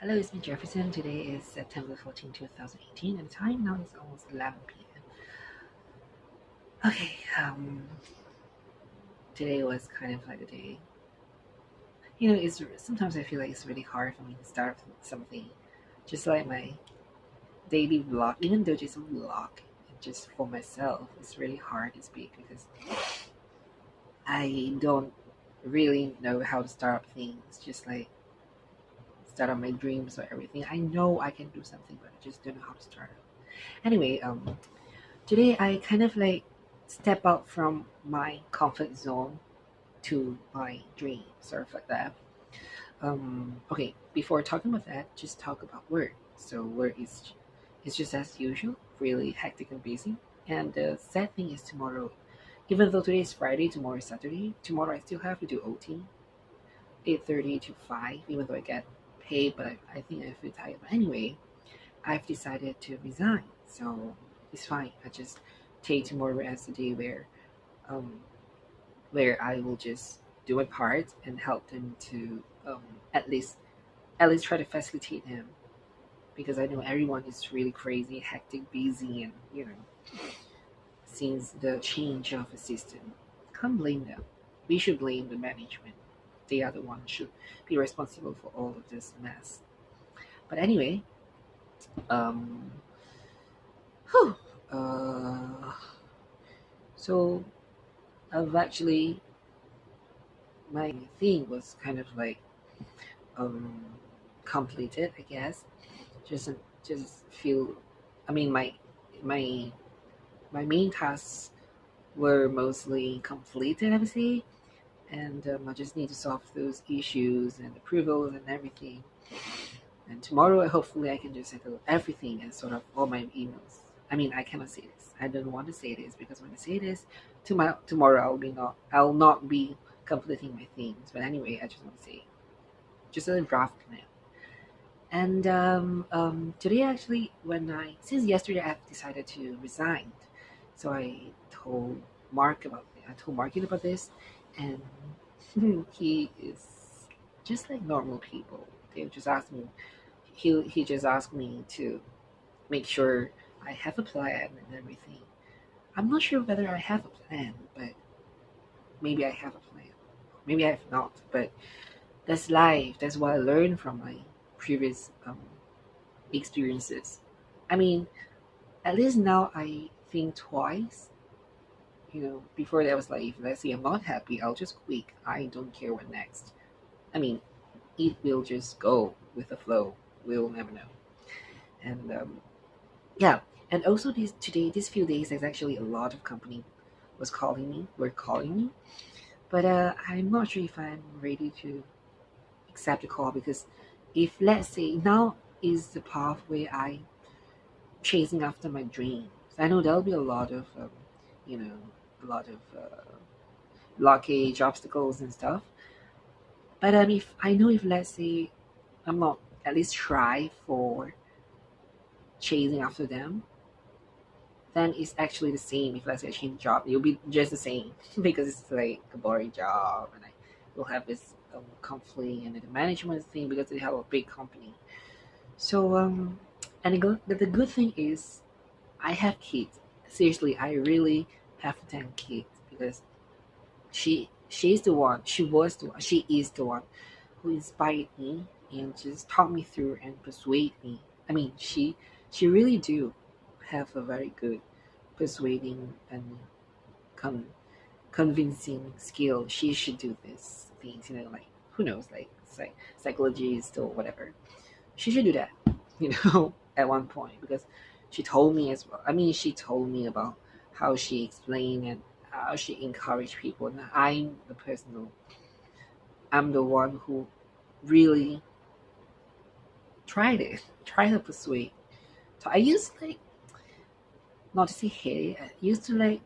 Hello, it's me Jefferson. Today is September 14, 2018, and the time now is almost 11 p.m. Okay, today was kind of like a day. It's sometimes I feel like it's really hard for me to start something, just like my daily vlog. Even though just a vlog, just for myself, it's really hard to speak because I don't really know how to start up things. Just like start up my dreams or everything. I know I can do something, but I just don't know how to start it. Anyway, today I kind of like step out from my comfort zone to my dream, sort of like that. Okay, before talking about that, just talk about work. So work is just as usual, really hectic and busy. And the sad thing is tomorrow, even though today is Friday, tomorrow is Saturday. Tomorrow I still have to do OT, 8:30 to 5, even though I get paid, but I think I feel tired. But anyway, I've decided to resign, so it's fine. I just take tomorrow as a day um, where I will just do my part and help them to at least try to facilitate him because I know everyone is really crazy, hectic, busy, and since the change of a system, can't blame them. We should blame the management. They are the ones should be responsible for all of this mess. But anyway, um, whew, uh, so I've actually my thing was kind of like um completed, I guess. Just just feel. I mean, my my main tasks were mostly completed, I would say, and I just need to solve those issues and approvals and everything. And tomorrow, hopefully, I can just settle everything and sort of all my emails. I mean, I cannot say this. I don't want to say this because when I say this, tomorrow I'll not be completing my things. But anyway, I just want to say just a draft plan. And today, actually, since yesterday, I've decided to resign. So I told Mark about this, and he is just like normal people. They just asked me. He just asked me to make sure I have a plan and everything. I'm not sure whether I have a plan, but maybe I have a plan. Maybe I have not, but that's life. That's what I learned from my previous experiences. I mean, at least now I think twice. Before that was like, if let's say I'm not happy, I'll just quit. I don't care what next. I mean, it will just go with the flow. We'll never know. And yeah, and also these few days, there's actually a lot of company were calling me, but I'm not sure if I'm ready to accept the call because if let's say now is the path where I chasing after my dreams. I know there'll be a lot of, you know, a lot of blockage, obstacles, and stuff. But if I know if let's say I'm not at least try for chasing after them, then it's actually the same. If let's say I change job, it'll be just the same because it's like a boring job, and I will have this conflict and the management thing because they have a big company. So the good thing is I have kids. Seriously, I really have 10 kids because she's the one. She is the one who inspired me and just taught me through and persuade me. I mean, she really do have a very good persuading and con- convincing skill. She should do this things. Like who knows, like psychologist or whatever. She should do that. At one point because she told me as well. I mean, she told me about how she explained and how she encouraged people. And I'm the one who really tried to persuade. So I used to like not to say hate it. I used to like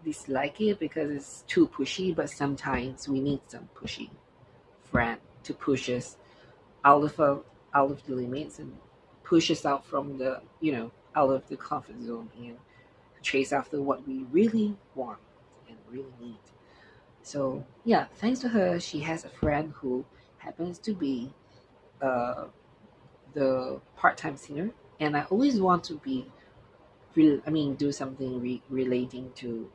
dislike it because it's too pushy. But sometimes we need some pushy friend to push us out of a, out of the limits and push us out from the out of the comfort zone and chase after what we really want and really need. So yeah, thanks to her, she has a friend who happens to be uh, the part-time singer, and I always want to be do something relating to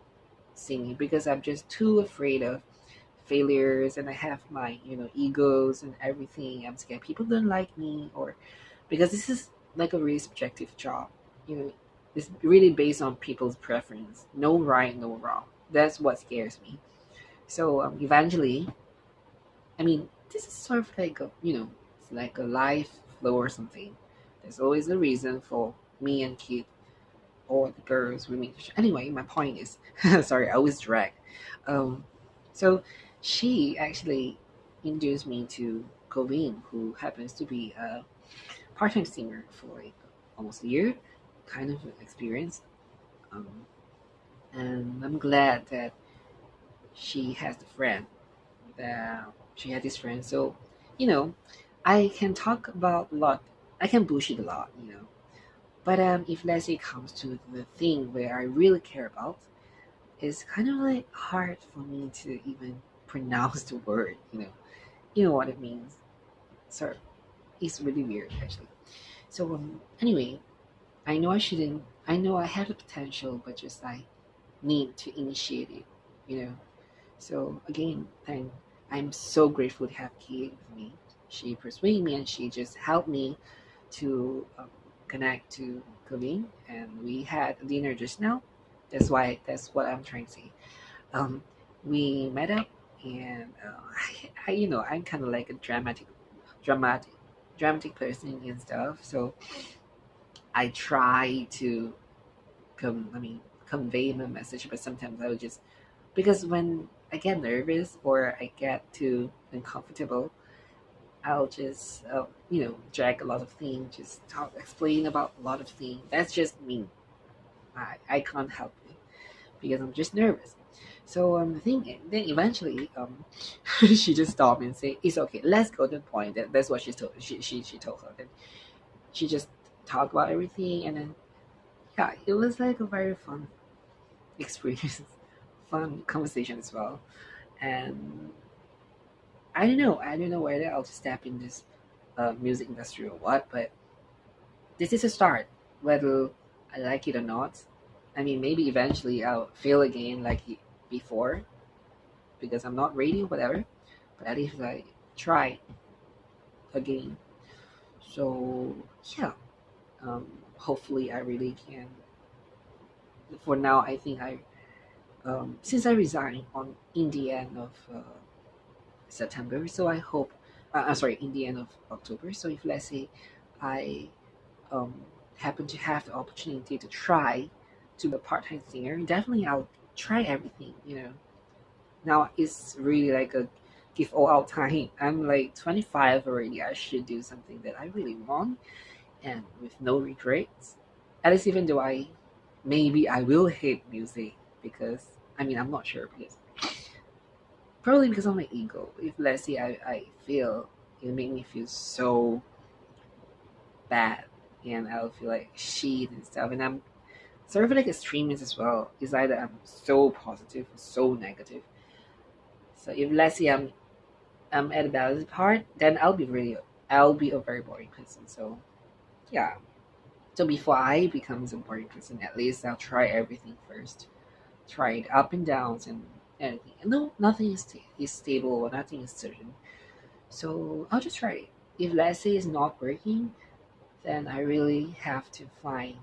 singing because I'm just too afraid of failures, and I have my egos and everything. I'm scared people don't like me, or because this is like a really subjective job. You know, it's really based on people's preference. No right, no wrong. That's what scares me. So eventually, this is sort of like it's like a life flow or something. There's always a reason for me and Kid or the girls we meet. Anyway, my point is, sorry, I always drag. Um, so she actually introduced me to Colleen, who happens to be a part-time singer for like almost a year, kind of experience. Um, and I'm glad that she has the friend that she had this friend. So, you know, I can talk about a lot. I can bullshit a lot, But if let's say it comes to the thing where I really care about, it's kind of like hard for me to even pronounce the word. You know what it means. So it's really weird actually. So anyway, I know I shouldn't. I know I have the potential, but just I need to initiate it. You know. So again, I'm so grateful to have Kate with me. She persuaded me and she just helped me to connect to Colleen, and we had dinner just now. That's what I'm trying to say. Um, we met up, and I'm kind of like a dramatic, dramatic person and stuff. So I try to convey my message, but sometimes I would just because when I get nervous or I get too uncomfortable, I'll just drag a lot of things, just explain about a lot of things. That's just me. I can't help it because I'm just nervous. So the thing then eventually she just stopped and say it's okay. Let's go to the point. That's what she told her. Then she just talked about everything, and then yeah, it was like a very fun experience, fun conversation as well. And I don't know whether I'll step in this music industry or what, but this is a start. Whether I like it or not, maybe eventually I'll fail again like before because I'm not ready or whatever. But at least I try again. So yeah, hopefully I really can. For now, I think I since I resigned on in the end of September, so I hope. Sorry, in the end of October. So if let's say I um, happen to have the opportunity to try to be a part-time singer, definitely I'll try everything. Now it's really like a give all out time. I'm like 25 already. I should do something that I really want and with no regrets. At least even though maybe I will hate music because I'm not sure because probably because of my ego. If let's say I feel it make me feel so bad and I'll feel like shit and stuff, and I'm sort of like extremist as well. It's either I'm so positive or so negative. So if let's say I'm at the balance part, then I'll be a very boring person. So yeah. So before I become a boring person, at least I'll try everything first. Try it up and downs and anything. And no, nothing is stable or nothing is certain. So I'll just try it. If let's say it's not working, then I really have to find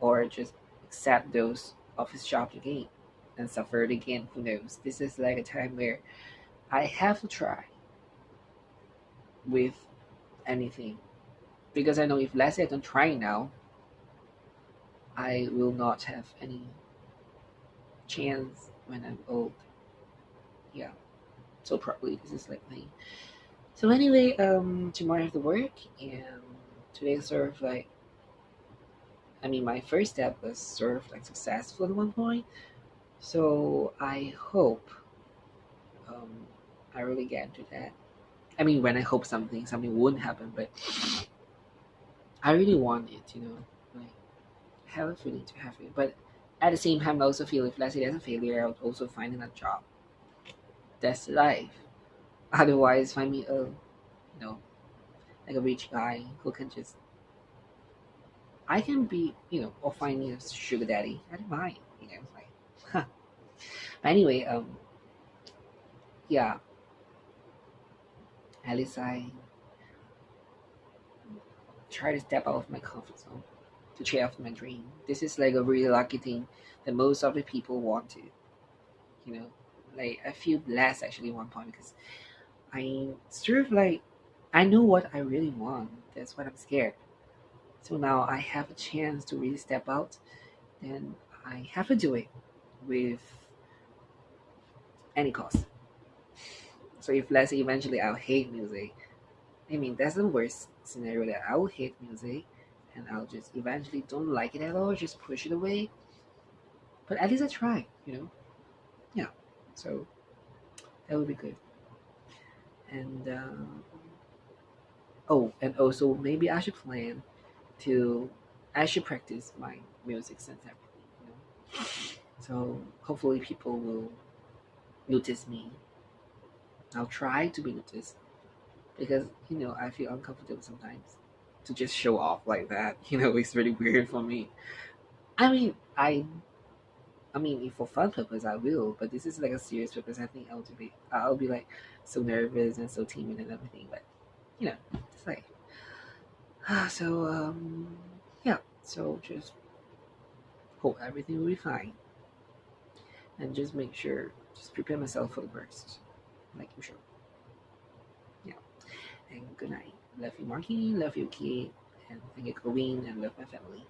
or just accept those office jobs again and suffer it again. Who knows? This is like a time where I have to try with anything because I know if let's say I don't try now, I will not have any chance when I'm old. Yeah. So probably this is like my. So anyway, tomorrow I have to work, and today is sort of like. My first step was sort of like successful at one point. So I hope um, I really get into that. When I hope something wouldn't happen, but I really want it, like I have a feeling to have it. But at the same time, I also feel if let's say there's a failure, I would also find another job. That's life. Otherwise, find me a, you know, like a rich guy who can just I can be, or find me a sugar daddy. I don't mind, like, huh. But anyway, yeah, at least I try to step out of my comfort zone to chase after my dream. This is like a really lucky thing that most of the people want to, you know. Like I feel blessed actually at one point because I sort of like I know what I really want. That's what I'm scared. So now I have a chance to really step out, then I have to do it with any cost. So if let's say eventually I'll hate music, I mean that's the worst scenario that I'll hate music and I'll just eventually don't like it at all, just push it away. But at least I tried, Yeah. So that would be good. And oh, and also maybe I should plan to I should practice my music sense everything, So hopefully people will notice me. I'll try to be noticed because I feel uncomfortable sometimes to just show off like that. It's really weird for me. I mean, I mean, if for fun purpose, I will, but this is like a serious purpose. I think I'll be like so nervous and so timid and everything. But it's like so. Yeah. So just hope everything will be fine, and just make sure, just prepare myself for the worst, like usual. Yeah. And good night. Love you, Marky. Love you, kid. And thank you, Queen, and love my family.